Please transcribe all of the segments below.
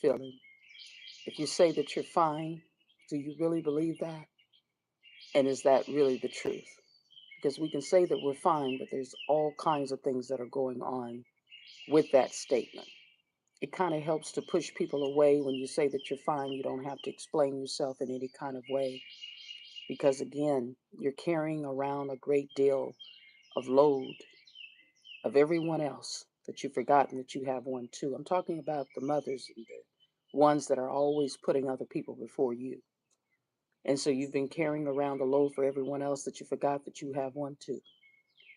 feeling. If you say that you're fine, do you really believe that? And is that really the truth? Because we can say that we're fine, but there's all kinds of things that are going on with that statement. It kind of helps to push people away when you say that you're fine. You don't have to explain yourself in any kind of way. Because again, you're carrying around a great deal of load of everyone else that you've forgotten that you have one too. I'm talking about the mothers and the ones that are always putting other people before you. And so you've been carrying around the load for everyone else that you forgot that you have one too.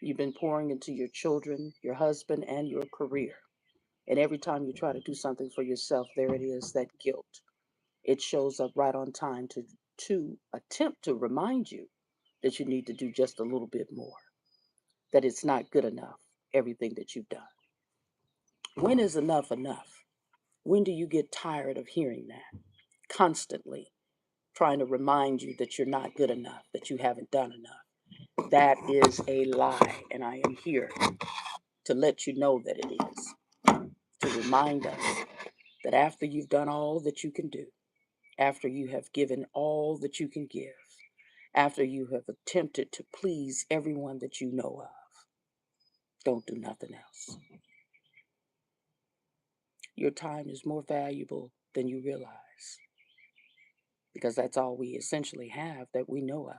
You've been pouring into your children, your husband, and your career. And every time you try to do something for yourself, there it is, that guilt. It shows up right on time to attempt to remind you that you need to do just a little bit more, that it's not good enough, everything that you've done. When is enough enough? When do you get tired of hearing that? Constantly trying to remind you that you're not good enough, that you haven't done enough. That is a lie, and I am here to let you know that it is. To remind us that after you've done all that you can do, after you have given all that you can give, after you have attempted to please everyone that you know of, don't do nothing else. Your time is more valuable than you realize because that's all we essentially have that we know of.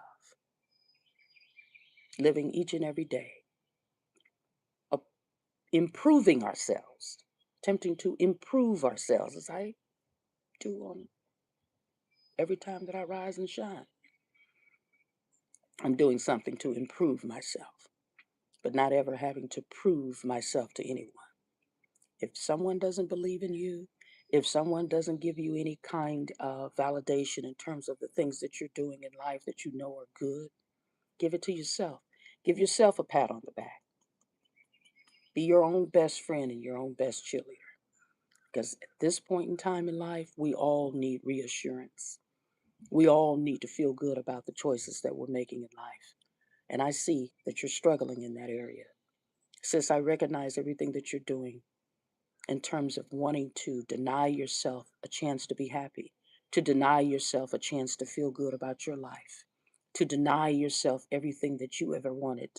Living each and every day, uh, improving ourselves, attempting to improve ourselves as I do on every time that I rise and shine. I'm doing something to improve myself, but not ever having to prove myself to anyone. If someone doesn't believe in you, if someone doesn't give you any kind of validation in terms of the things that you're doing in life that you know are good, give it to yourself. Give yourself a pat on the back. Be your own best friend and your own best cheerleader. Because at this point in time in life, we all need reassurance. We all need to feel good about the choices that we're making in life. And I see that you're struggling in that area. Sis, I recognize everything that you're doing in terms of wanting to deny yourself a chance to be happy, to deny yourself a chance to feel good about your life, to deny yourself everything that you ever wanted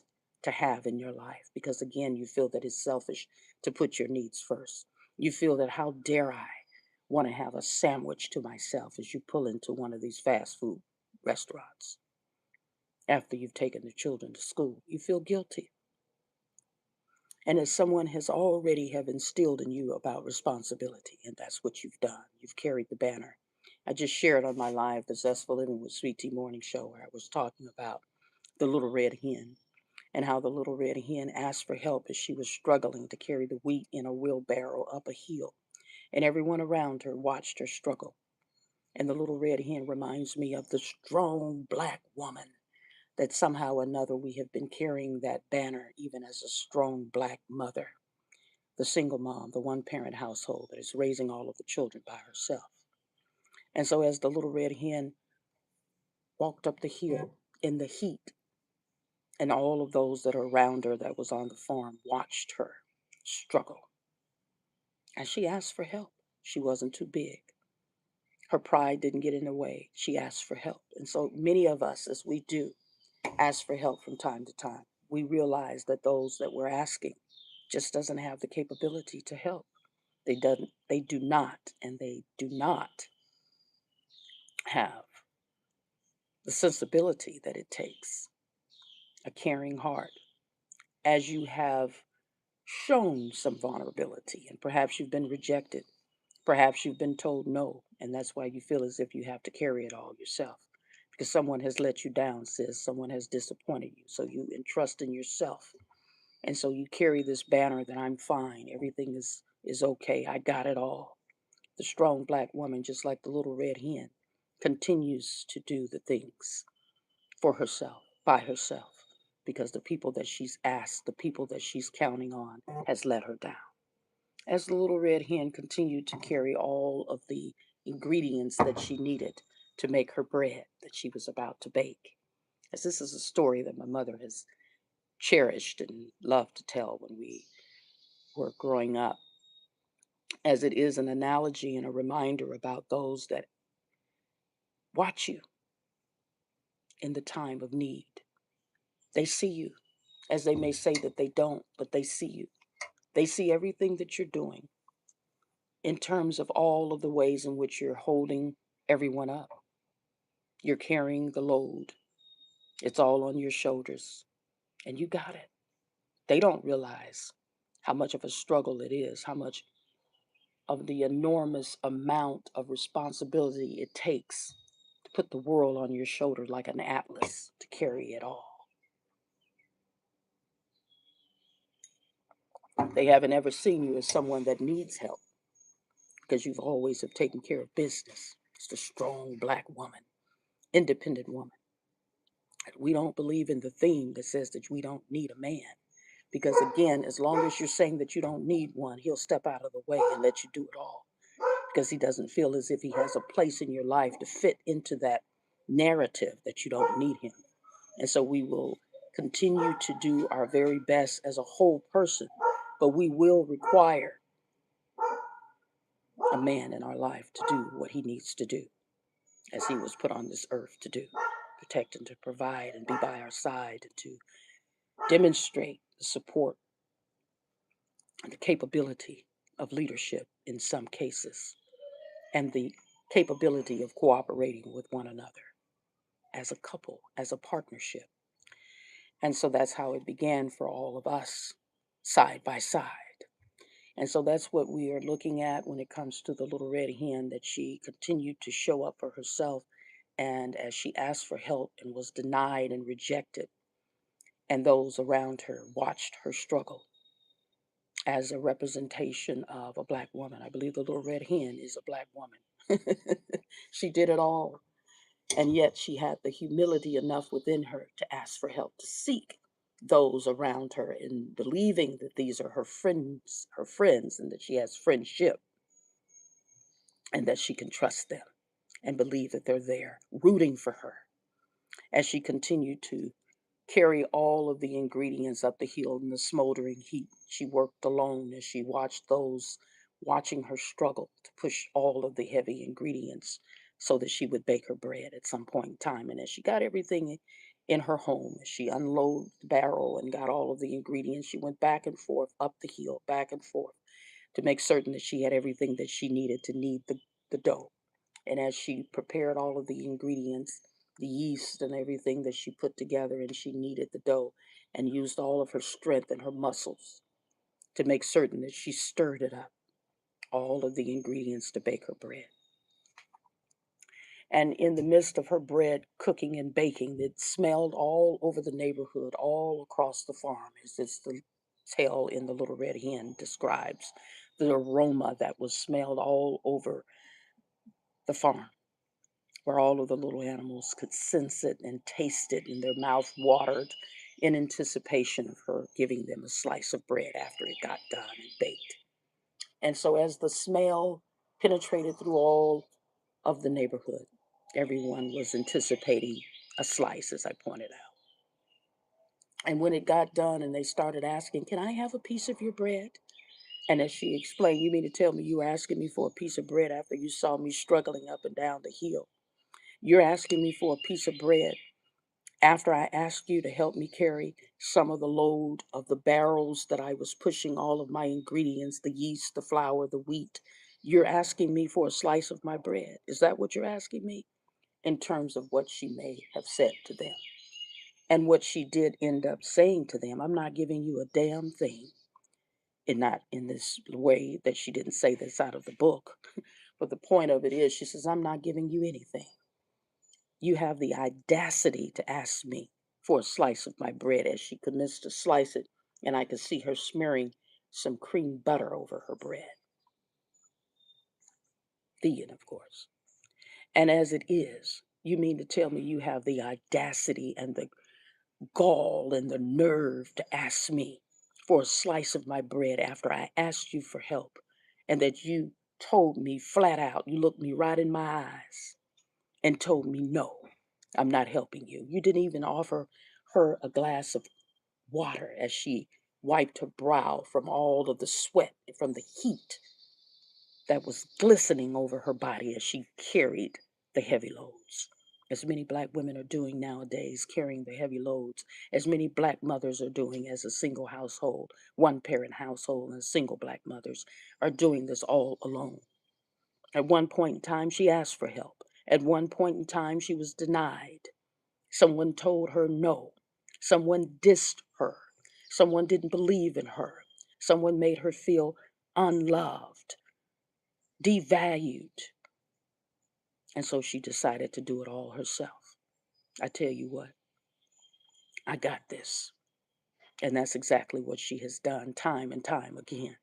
to have in your life. Because again, you feel that it's selfish to put your needs first. You feel that, how dare I want to have a sandwich to myself as you pull into one of these fast food restaurants after you've taken the children to school. You feel guilty. And as someone has already have instilled in you about responsibility, and that's what you've done. You've carried the banner. I just shared on my live, the Zestful Living with Sweet Tea Morning Show, where I was talking about the little red hen and how the little red hen asked for help as she was struggling to carry the wheat in a wheelbarrow up a hill. And everyone around her watched her struggle. And the little red hen reminds me of the strong black woman that somehow or another we have been carrying that banner even as a strong black mother, the single mom, the one parent household that is raising all of the children by herself. And so, as the little red hen walked up the hill in the heat, and all of those that are around her that was on the farm watched her struggle, and she asked for help. She wasn't too big. Her pride didn't get in the way. She asked for help. And so, many of us, as we do ask for help from time to time, we realize that those that we're asking just doesn't have the capability to help. They do not, and they do not have the sensibility that it takes, a caring heart, as you have shown some vulnerability, and perhaps you've been rejected, perhaps you've been told no, and that's why you feel as if you have to carry it all yourself. Because someone has let you down, sis. Someone has disappointed you. So you entrust in yourself. And so you carry this banner that I'm fine. Everything is okay. I got it all. The strong black woman, just like the little red hen, continues to do the things for herself, by herself, because the people that she's asked, the people that she's counting on, has let her down. As the little red hen continued to carry all of the ingredients that she needed to make her bread that she was about to bake. As this is a story that my mother has cherished and loved to tell when we were growing up. as it is an analogy and a reminder about those that watch you in the time of need. They see you, as they may say that they don't, but they see you. They see everything that you're doing in terms of all of the ways in which you're holding everyone up. You're carrying the load. It's all on your shoulders, and you got it. They don't realize how much of a struggle it is, how much of the enormous amount of responsibility it takes to put the world on your shoulder like an atlas to carry it all. They haven't ever seen you as someone that needs help because you've always have taken care of business. It's the strong black woman, independent woman. We don't believe in the theme that says that we don't need a man. Because again, as long as you're saying that you don't need one, he'll step out of the way and let you do it all. Because he doesn't feel as if he has a place in your life to fit into that narrative that you don't need him. And so we will continue to do our very best as a whole person, but we will require a man in our life to do what he needs to do as he was put on this earth to do, protect and to provide and be by our side and to demonstrate the support and the capability of leadership in some cases and the capability of cooperating with one another as a couple, as a partnership. And so that's how it began for all of us, side by side. And so that's what we are looking at when it comes to the little red hen, that she continued to show up for herself. And as she asked for help and was denied and rejected, and those around her watched her struggle as a representation of a black woman. I believe the little red hen is a black woman. She did it all. And yet she had the humility enough within her to ask for help, to seek those around her, and believing that these are her friends, and that she has friendship, and that she can trust them and believe that they're there rooting for her as she continued to carry all of the ingredients up the hill in the smoldering heat. She worked alone as she watched those watching her struggle to push all of the heavy ingredients so that she would bake her bread at some point in time. And as she got everything in her home, as she unloaded the barrel and got all of the ingredients, she went back and forth up the hill, back and forth, to make certain that she had everything that she needed to knead the dough. And as she prepared all of the ingredients, the yeast and everything that she put together, and she kneaded the dough and used all of her strength and her muscles to make certain that she stirred it up, all of the ingredients to bake her bread. And in the midst of her bread cooking and baking, it smelled all over the neighborhood, all across the farm, as it's the tale in the Little Red Hen describes the aroma that was smelled all over the farm, where all of the little animals could sense it and taste it, and their mouth watered in anticipation of her giving them a slice of bread after it got done and baked. And so, as the smell penetrated through all of the neighborhood, everyone was anticipating a slice, as I pointed out. And when it got done and they started asking, "Can I have a piece of your bread?" And as she explained, "You mean to tell me you were asking me for a piece of bread after you saw me struggling up and down the hill? You're asking me for a piece of bread after I asked you to help me carry some of the load of the barrels that I was pushing all of my ingredients, the yeast, the flour, the wheat. You're asking me for a slice of my bread. Is that what you're asking me?" In terms of what she may have said to them. And what she did end up saying to them, "I'm not giving you a damn thing." And not in this way that she didn't say this out of the book. But the point of it is, she says, "I'm not giving you anything. You have the audacity to ask me for a slice of my bread," as she commenced to slice it, and I could see her smearing some cream butter over her bread. Vegan, of course. "And as it is, you mean to tell me you have the audacity and the gall and the nerve to ask me for a slice of my bread after I asked you for help, and that you told me flat out, you looked me right in my eyes and told me, no, I'm not helping you. You didn't even offer her a glass of water as she wiped her brow from all of the sweat, from the heat that was glistening over her body as she carried the heavy loads. As many black women are doing nowadays, carrying the heavy loads, as many black mothers are doing as a single household, one parent household, and single black mothers are doing this all alone. At one point in time, she asked for help. At one point in time, she was denied. Someone told her no. Someone dissed her. Someone didn't believe in her. Someone made her feel unloved, devalued. And so she decided to do it all herself. I tell you what, I got this. And that's exactly what she has done time and time again.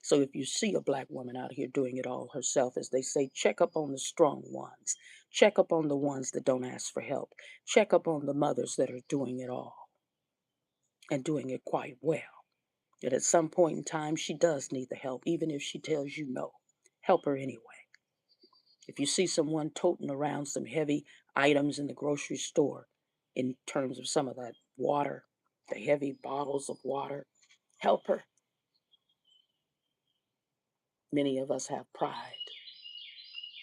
So if you see a black woman out here doing it all herself, as they say, check up on the strong ones. Check up on the ones that don't ask for help. Check up on the mothers that are doing it all and doing it quite well. That at some point in time, she does need the help, even if she tells you no. Help her anyway. If you see someone toting around some heavy items in the grocery store, in terms of some of that water, the heavy bottles of water, help her. Many of us have pride.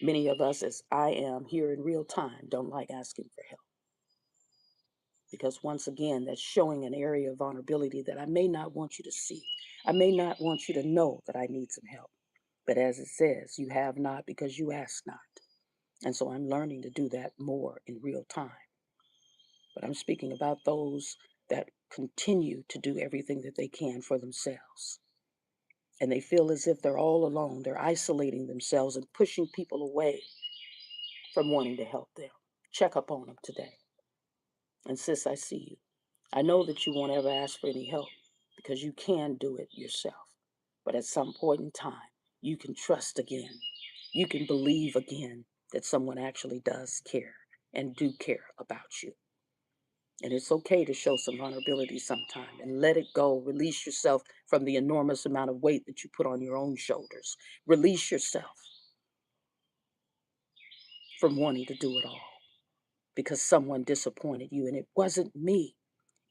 Many of us, as I am here in real time, don't like asking for help. Because once again, that's showing an area of vulnerability that I may not want you to see. I may not want you to know that I need some help. But as it says, you have not because you ask not. And so I'm learning to do that more in real time. But I'm speaking about those that continue to do everything that they can for themselves. And they feel as if they're all alone. They're isolating themselves and pushing people away from wanting to help them. Check up on them today. And sis, I see you. I know that you won't ever ask for any help because you can do it yourself. But at some point in time, you can trust again. You can believe again that someone actually does care and do care about you. And it's okay to show some vulnerability sometime and let it go. Release yourself from the enormous amount of weight that you put on your own shoulders. Release yourself from wanting to do it all because someone disappointed you. And it wasn't me.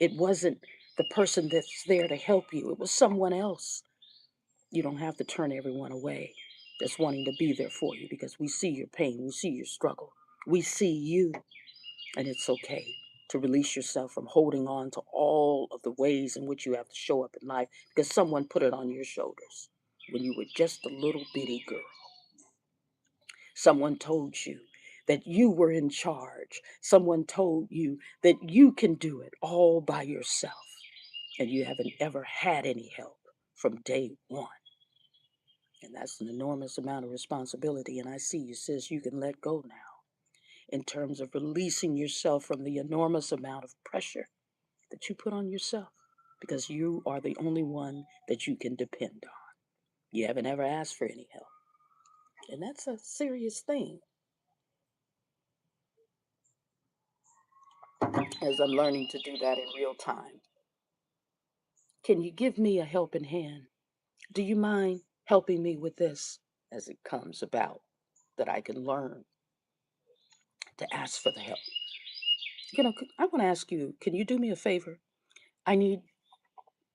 It wasn't the person that's there to help you. It was someone else. You don't have to turn everyone away that's wanting to be there for you because we see your pain. We see your struggle. We see you. And it's okay to release yourself from holding on to all of the ways in which you have to show up in life because someone put it on your shoulders when you were just a little bitty girl. Someone told you that you were in charge. Someone told you that you can do it all by yourself. And you haven't ever had any help from day one. And that's an enormous amount of responsibility. And I see you, sis, you can let go now in terms of releasing yourself from the enormous amount of pressure that you put on yourself because you are the only one that you can depend on. You haven't ever asked for any help. And that's a serious thing as I'm learning to do that in real time. Can you give me a helping hand? Do you mind helping me with this as it comes about that I can learn to ask for the help? I want to ask you, can you do me a favor? I need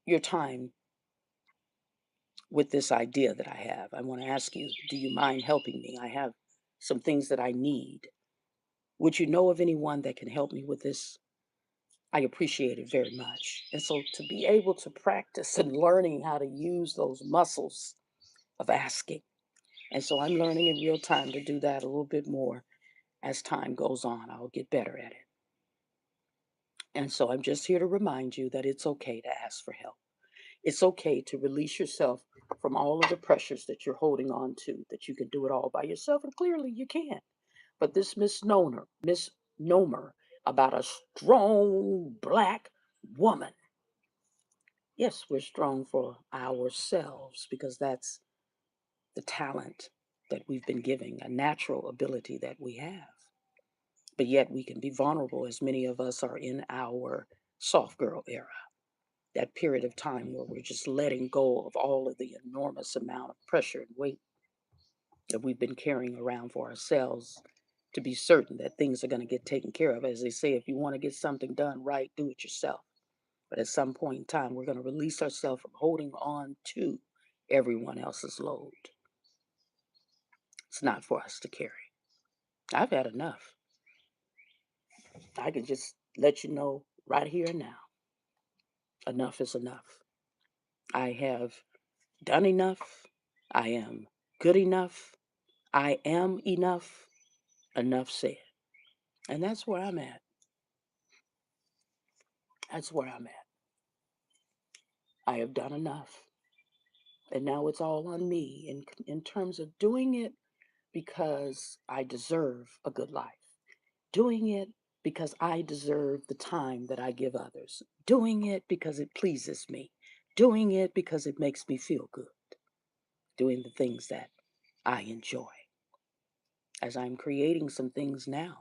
your time with this idea that I have. I want to ask you, do you mind helping me? I have some things that I need. Would you know of anyone that can help me with this? I appreciate it very much. And so to be able to practice and learning how to use those muscles of asking. And so I'm learning in real time to do that a little bit more as time goes on. I'll get better at it. And so I'm just here to remind you that it's okay to ask for help. It's okay to release yourself from all of the pressures that you're holding on to, that you can do it all by yourself. And clearly you can. But this misnomer about a strong black woman. Yes, we're strong for ourselves because that's the talent that we've been giving, a natural ability that we have. But yet we can be vulnerable as many of us are in our soft girl era, that period of time where we're just letting go of all of the enormous amount of pressure and weight that we've been carrying around for ourselves to be certain that things are going to get taken care of. As they say, if you want to get something done right, do it yourself. But at some point in time, we're going to release ourselves from holding on to everyone else's load. It's not for us to carry. I've had enough. I can just let you know right here and now, enough is enough. I have done enough. I am good enough. I am enough. Enough said. And that's where I'm at. That's where I'm at. I have done enough. And now it's all on me in terms of doing it because I deserve a good life. Doing it because I deserve the time that I give others. Doing it because it pleases me. Doing it because it makes me feel good. Doing the things that I enjoy. As I'm creating some things now,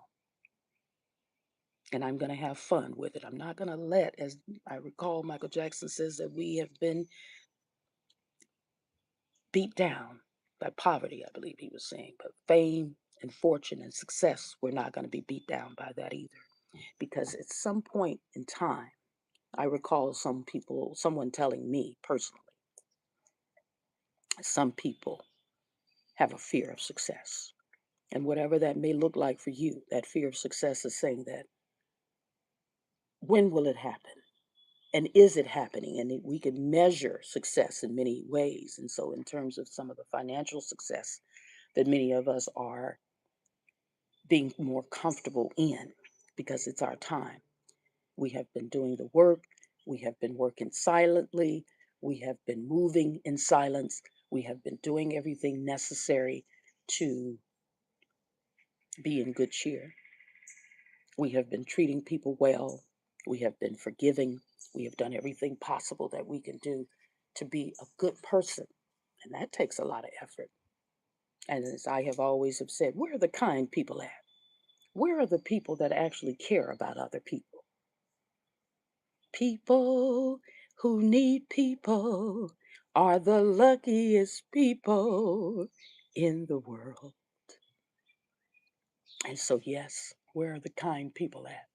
and I'm going to have fun with it. I'm not going to let, as I recall, Michael Jackson says that we have been beat down by poverty, I believe he was saying, but fame and fortune and success, we're not going to be beat down by that either. Because at some point in time, I recall someone telling me personally, some people have a fear of success. And whatever that may look like for you, that fear of success is saying that when will it happen? And is it happening? And we can measure success in many ways. And so, in terms of some of the financial success that many of us are being more comfortable in, because it's our time, we have been doing the work, we have been working silently, we have been moving in silence, we have been doing everything necessary to be in good cheer. We have been treating people well. We have been forgiving. We have done everything possible that we can do to be a good person. And that takes a lot of effort. And as I have always have said, where are the kind people at? Where are the people that actually care about other people? People who need people are the luckiest people in the world. And so, yes, where are the kind people at?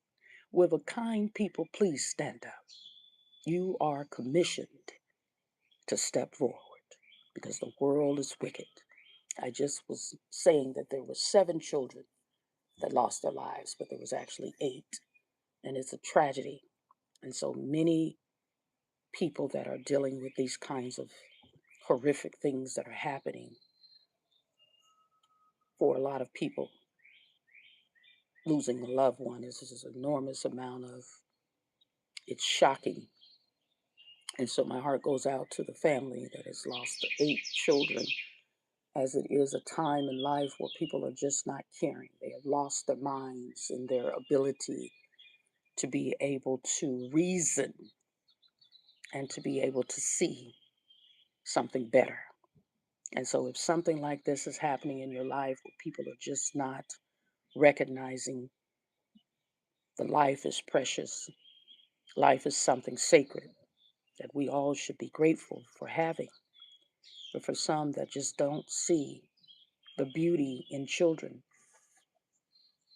Will the kind people please stand up? You are commissioned to step forward because the world is wicked. I just was saying that there were 7 children that lost their lives, but there was actually 8. And it's a tragedy. And so many people that are dealing with these kinds of horrific things that are happening, for a lot of people, losing a loved one is an enormous amount of, it's shocking. And so my heart goes out to the family that has lost 8 children, as it is a time in life where people are just not caring. They have lost their minds and their ability to be able to reason and to be able to see something better. And so, if something like this is happening in your life where people are just not recognizing that life is precious, life is something sacred that we all should be grateful for having, but for some that just don't see the beauty in children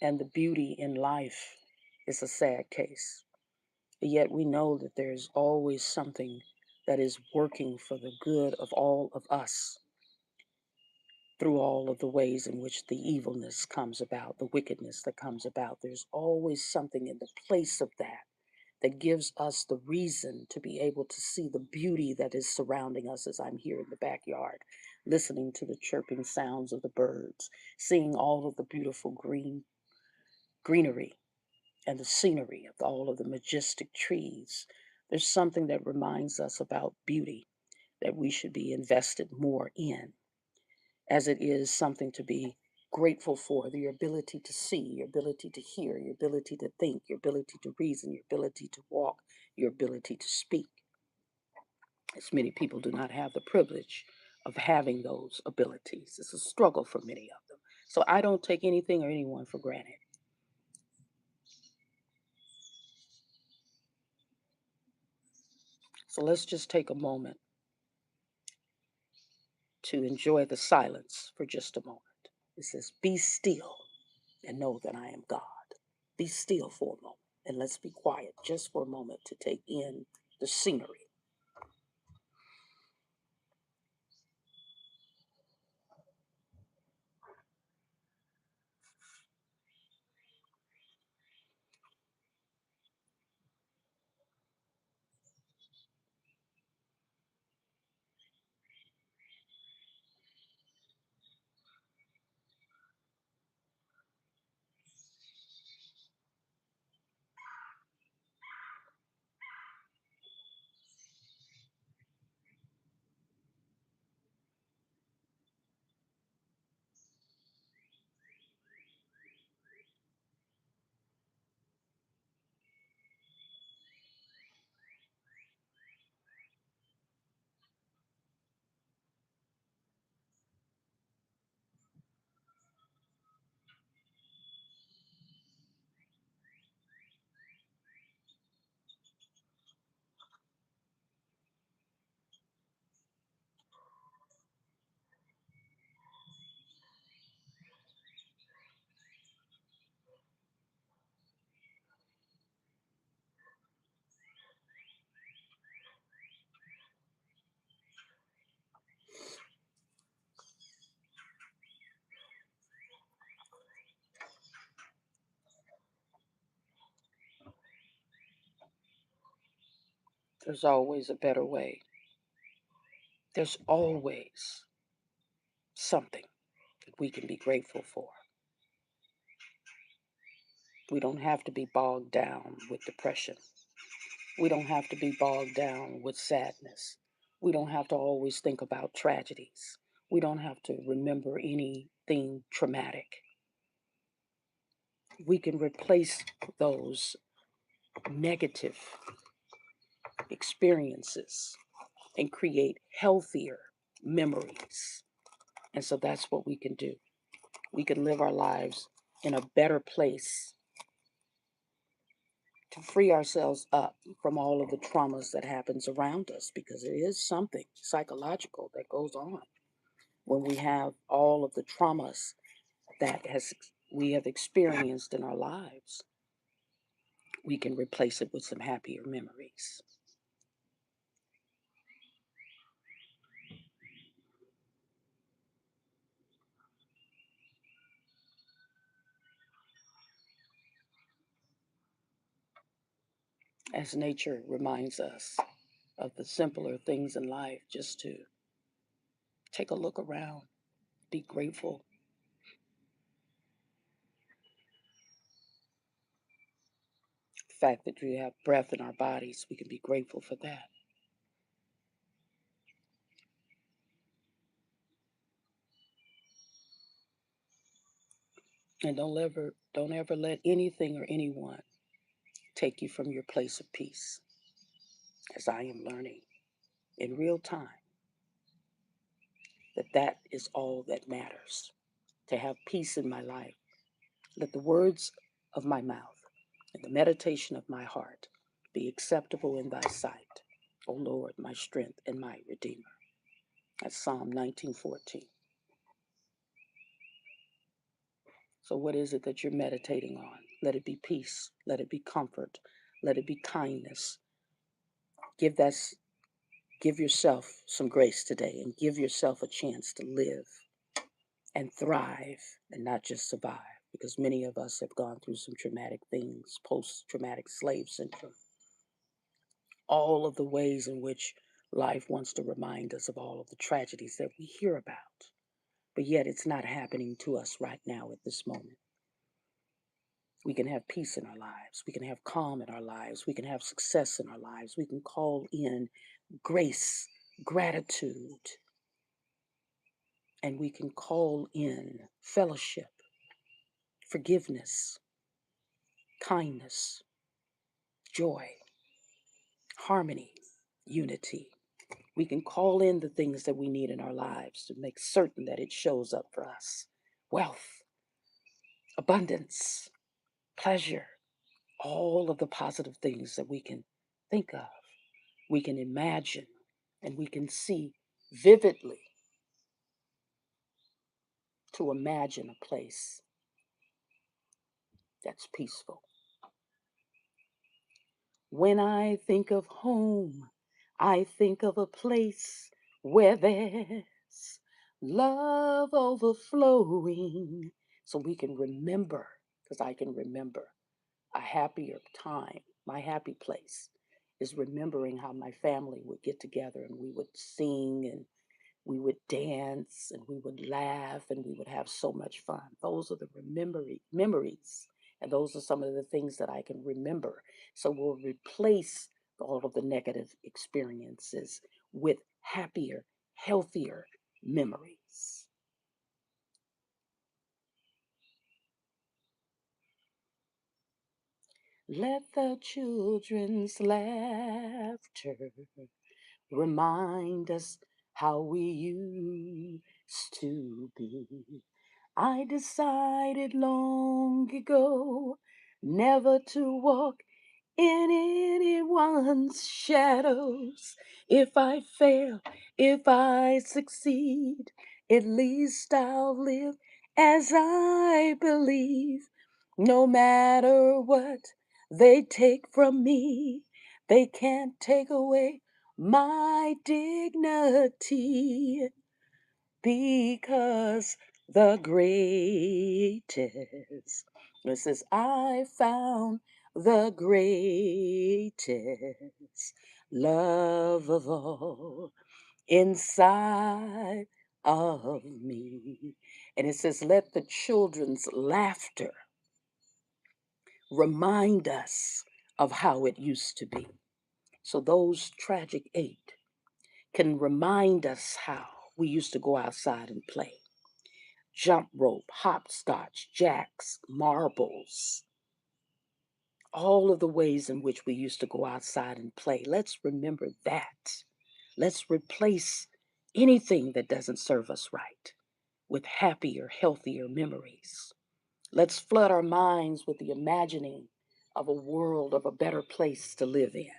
and the beauty in life, is a sad case. Yet we know that there's always something that is working for the good of all of us through all of the ways in which the evilness comes about, the wickedness that comes about. There's always something in the place of that that gives us the reason to be able to see the beauty that is surrounding us. As I'm here in the backyard, listening to the chirping sounds of the birds, seeing all of the beautiful greenery and the scenery of all of the majestic trees. There's something that reminds us about beauty that we should be invested more in, as it is something to be grateful for, your ability to see, your ability to hear, your ability to think, your ability to reason, your ability to walk, your ability to speak. As many people do not have the privilege of having those abilities. It's a struggle for many of them. So I don't take anything or anyone for granted. So let's just take a moment to enjoy the silence for just a moment. It says, be still and know that I am God. Be still for a moment and let's be quiet just for a moment to take in the scenery. There's always a better way. There's always something that we can be grateful for. We don't have to be bogged down with depression. We don't have to be bogged down with sadness. We don't have to always think about tragedies. We don't have to remember anything traumatic. We can replace those negative experiences and create healthier memories. And so that's what we can do. We can live our lives in a better place to free ourselves up from all of the traumas that happens around us, because it is something psychological that goes on when we have all of the traumas that has we have experienced in our lives. We can replace it with some happier memories. As nature reminds us of the simpler things in life, just to take a look around, be grateful. The fact that we have breath in our bodies, we can be grateful for that. And don't ever let anything or anyone take you from your place of peace. As I am learning in real time that that is all that matters. To have peace in my life. Let the words of my mouth and the meditation of my heart be acceptable in thy sight, O Lord, my strength and my redeemer. That's Psalm 19:14. So what is it that you're meditating on? Let it be peace. Let it be comfort. Let it be kindness. Give that give yourself some grace today and give yourself a chance to live and thrive and not just survive, because many of us have gone through some traumatic things, post-traumatic slave syndrome, all of the ways in which life wants to remind us of all of the tragedies that we hear about, but yet it's not happening to us right now at this moment. We can have peace in our lives. We can have calm in our lives. We can have success in our lives. We can call in grace, gratitude, and we can call in fellowship, forgiveness, kindness, joy, harmony, unity. We can call in the things that we need in our lives to make certain that it shows up for us. Wealth, abundance, pleasure, all of the positive things that we can think of, we can imagine, and we can see vividly, to imagine a place that's peaceful. When I think of home, I think of a place where there's love overflowing. So we can remember, because I can remember a happier time. My happy place is remembering how my family would get together and we would sing and we would dance and we would laugh and we would have so much fun. Those are the memories. And those are some of the things that I can remember. So we'll replace all of the negative experiences with happier, healthier memories. Let the children's laughter remind us how we used to be. I decided long ago never to walk in anyone's shadows. If I fail, if I succeed, at least I'll live as I believe. No matter what they take from me, they can't take away my dignity, because the greatest, it says, I found the greatest love of all inside of me. And it says, let the children's laughter remind us of how it used to be. So those tragic 8 can remind us how we used to go outside and play. Jump rope, hopscotch, jacks, marbles, all of the ways in which we used to go outside and play. Let's remember that. Let's replace anything that doesn't serve us right with happier, healthier memories. Let's flood our minds with the imagining of a world of a better place to live in,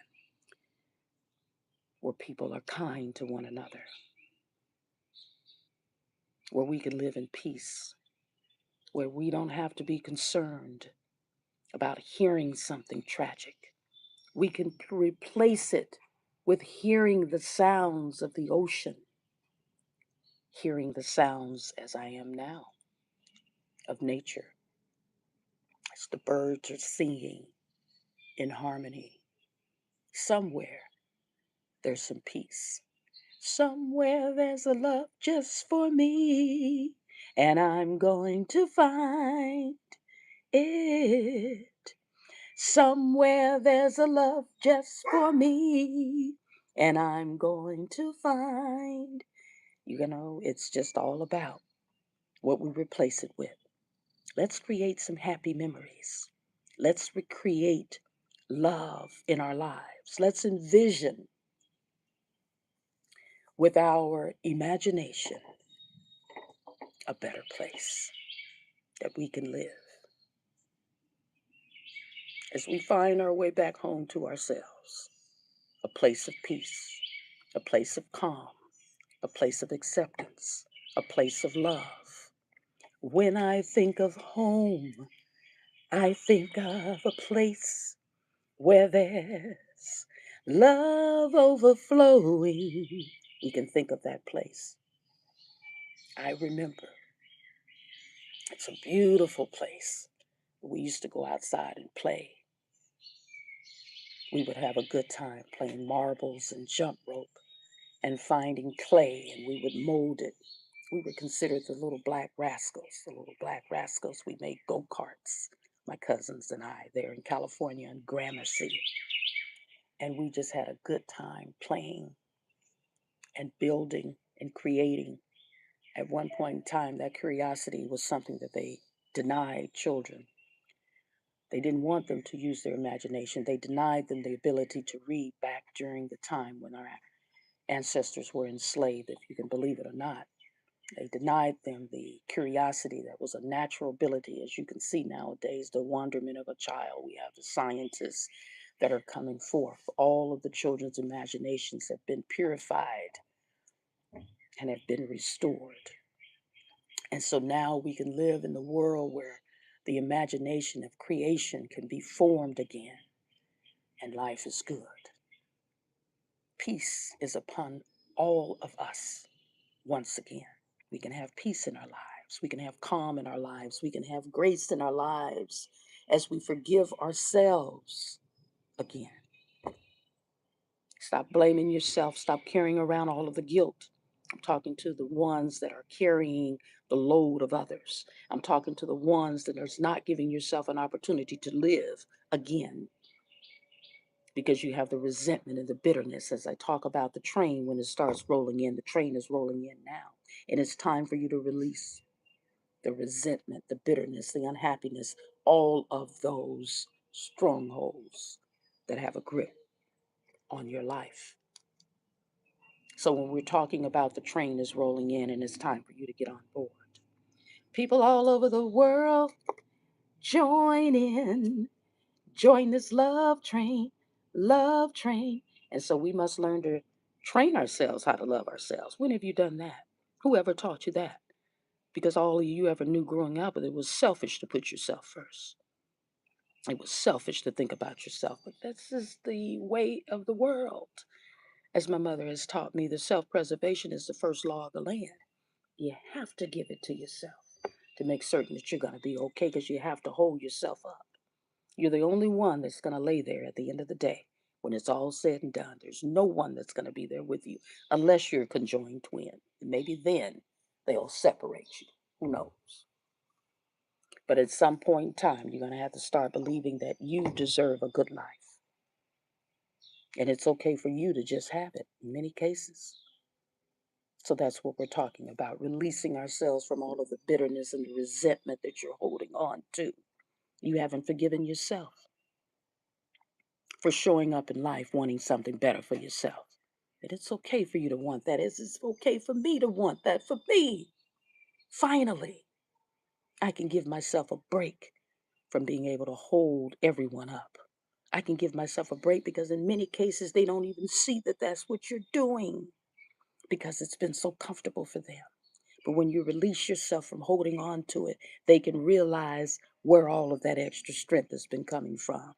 where people are kind to one another, where we can live in peace, where we don't have to be concerned about hearing something tragic. We can replace it with hearing the sounds of the ocean, hearing the sounds as I am now of nature, as the birds are singing in harmony. Somewhere there's some peace. Somewhere there's a love just for me, and I'm going to find it. Somewhere there's a love just for me, and I'm going to find. It's just all about what we replace it with. Let's create some happy memories. Let's recreate love in our lives. Let's envision with our imagination a better place that we can live as we find our way back home to ourselves, a place of peace, a place of calm, a place of acceptance, a place of love. When I think of home, I think of a place where there's love overflowing. We can think of that place. I remember it's a beautiful place. We used to go outside and play. We would have a good time playing marbles and jump rope and finding clay, and we would mold it. We were considered the little black rascals. The little black rascals. We made go-karts, my cousins and I, there in California in Gramercy. And we just had a good time playing and building and creating. At one point in time, that curiosity was something that they denied children. They didn't want them to use their imagination. They denied them the ability to read back during the time when our ancestors were enslaved, if you can believe it or not. They denied them the curiosity that was a natural ability. As you can see nowadays, the wonderment of a child. We have the scientists that are coming forth. All of the children's imaginations have been purified and have been restored. And so now we can live in the world where the imagination of creation can be formed again, and life is good. Peace is upon all of us once again. We can have peace in our lives. We can have calm in our lives. We can have grace in our lives as we forgive ourselves again. Stop blaming yourself. Stop carrying around all of the guilt. I'm talking to the ones that are carrying the load of others. I'm talking to the ones that are not giving yourself an opportunity to live again because you have the resentment and the bitterness. As I talk about the train, when it starts rolling in, the train is rolling in now. And it's time for you to release the resentment, the bitterness, the unhappiness, all of those strongholds that have a grip on your life. So when we're talking about the train is rolling in and it's time for you to get on board, people all over the world, join in, join this love train, love train. And so we must learn to train ourselves how to love ourselves. When have you done that? Whoever taught you that? Because all you ever knew growing up, it was selfish to put yourself first. It was selfish to think about yourself, but this is the way of the world. As my mother has taught me, the self-preservation is the first law of the land. You have to give it to yourself to make certain that you're going to be okay, because you have to hold yourself up. You're the only one that's going to lay there at the end of the day When it's all said and done, there's no one that's going to be there with you unless you're a conjoined twin. And maybe then they'll separate you. Who knows? But at some point in time, you're going to have to start believing that you deserve a good life. And it's okay for you to just have it in many cases. So that's what we're talking about, releasing ourselves from all of the bitterness and the resentment that you're holding on to. You haven't forgiven yourself for showing up in life wanting something better for yourself. And it's okay for you to want that. It's okay for me to want that for me. Finally, I can give myself a break from being able to hold everyone up. I can give myself a break because in many cases they don't even see that that's what you're doing because it's been so comfortable for them. But when you release yourself from holding on to it, they can realize where all of that extra strength has been coming from.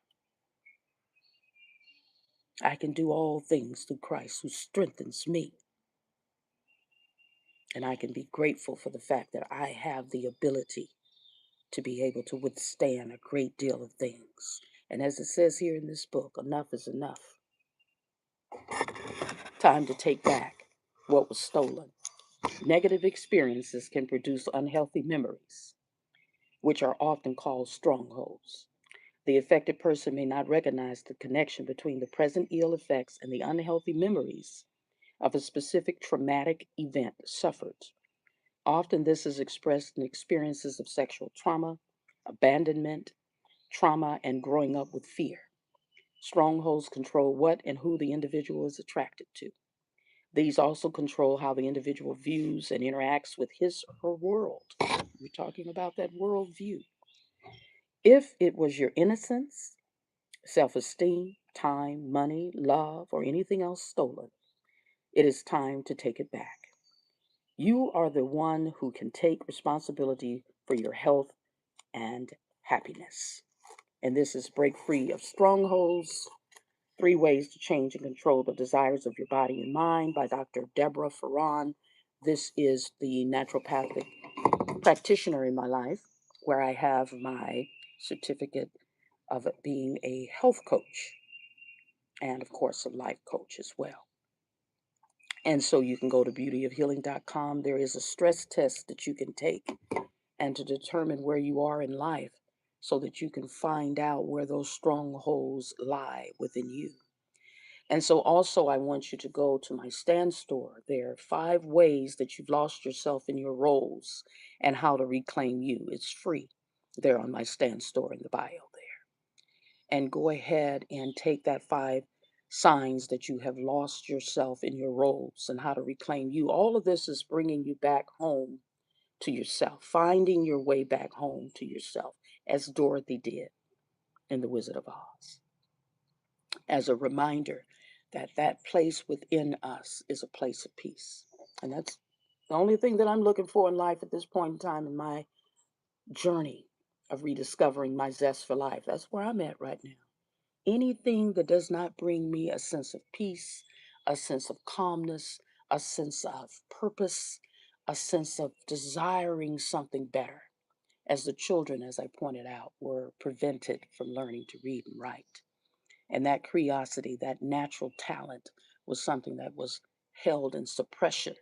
I can do all things through Christ who strengthens me. And I can be grateful for the fact that I have the ability to be able to withstand a great deal of things. And as it says here in this book, enough is enough. Time to take back what was stolen. Negative experiences can produce unhealthy memories, which are often called strongholds. The affected person may not recognize the connection between the present ill effects and the unhealthy memories of a specific traumatic event suffered. Often this is expressed in experiences of sexual trauma, abandonment, trauma, and growing up with fear. Strongholds control what and who the individual is attracted to. These also control how the individual views and interacts with his or her world. We're talking about that worldview. If it was your innocence, self esteem, time, money, love, or anything else stolen, it is time to take it back. You are the one who can take responsibility for your health and happiness. And this is Break Free of Strongholds: 3 Ways to Change and Control the Desires of Your Body and Mind by Dr. Deborah Farran. This is the naturopathic practitioner in my life, where I have my certificate of being a health coach and, of course, a life coach as well. And so you can go to beautyofhealing.com. There is a stress test that you can take and to determine where you are in life so that you can find out where those strongholds lie within you. And so also I want you to go to my stand store. There are 5 ways that you've lost yourself in your roles and how to reclaim you. It's free there on my stand store in the bio there. And go ahead and take that 5 signs that you have lost yourself in your roles and how to reclaim you. All of this is bringing you back home to yourself, finding your way back home to yourself, as Dorothy did in The Wizard of Oz, as a reminder that that place within us is a place of peace. And that's the only thing that I'm looking for in life at this point in time in my journey of rediscovering my zest for life. That's where I'm at right now. Anything that does not bring me a sense of peace, a sense of calmness, a sense of purpose, a sense of desiring something better. As the children, as I pointed out, were prevented from learning to read and write. And that curiosity, that natural talent, was something that was held in suppression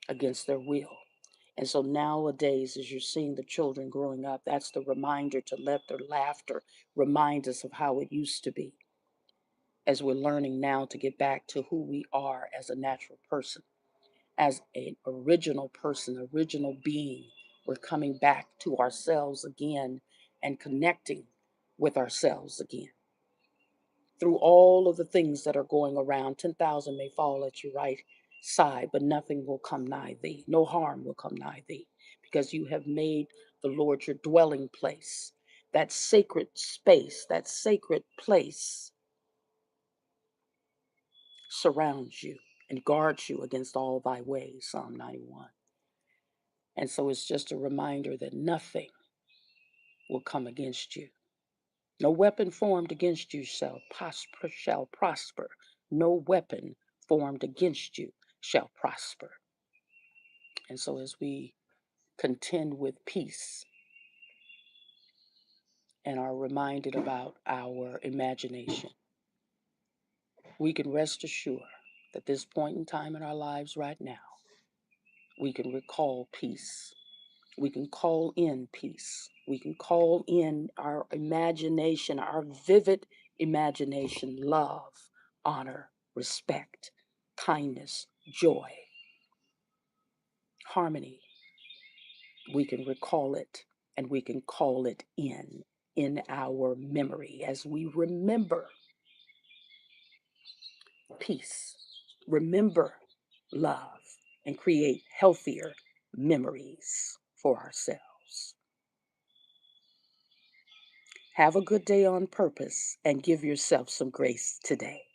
against their will. And so nowadays, as you're seeing the children growing up, that's the reminder to let their laughter remind us of how it used to be, as we're learning now to get back to who we are as a natural person, as an original person, original being. We're coming back to ourselves again and connecting with ourselves again. Through all of the things that are going around, 10,000 may fall at your right side, but nothing will come nigh thee. No harm will come nigh thee, because you have made the Lord your dwelling place. That sacred space, that sacred place surrounds you and guards you against all thy ways, Psalm 91. And so it's just a reminder that nothing will come against you. No weapon formed against you shall prosper. No weapon formed against you shall prosper. And so as we contend with peace and are reminded about our imagination, we can rest assured that this point in time in our lives right now, we can recall peace. We can call in peace. We can call in our imagination, our vivid imagination, love, honor, respect, kindness, joy, harmony. We can recall it and we can call it in our memory as we remember peace, remember love, and create healthier memories for ourselves. Have a good day on purpose and give yourself some grace today.